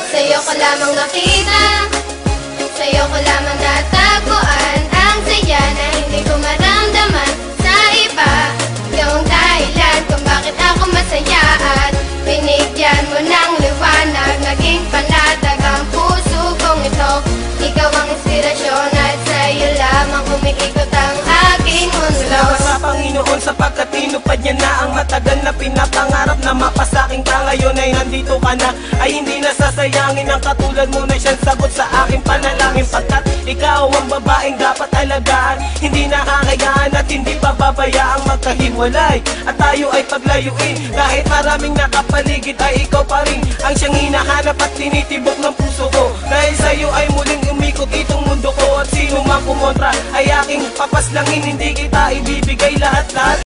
Sa'yo ko lamang nakita, sa'yo ko lamang natagpuan ang saya na hindi ko maramdaman sa iba. Yung dahilan kung bakit ako masaya at binigyan mo ng liwanag, naging panatag ang puso kong ito. Ikaw ang inspirasyon at sa'yo lamang umiikot ang aking mundo. Salamat sa Panginoon sapagkat tinupad niya na ang matagal na pinapangarap na mapasaking ka. Ngayon ay nandito ka na, ay hindi nasasayangin ang katulad mo na siyang sagot sa aking panalangin. Pagkat ikaw ang babaeng dapat alagaan, hindi nakakayaan at hindi pababayaang magkahiwalay at tayo ay paglayuin. Kahit maraming nakapaligid ay ikaw pa rin ang siyang hinahanap at tinitibok ng puso ko. Dahil sa'yo ay muling umikot itong mundo ko, at sino mang kumontra ay aking papaslangin. Hindi kita ibibigay lahat-lahat.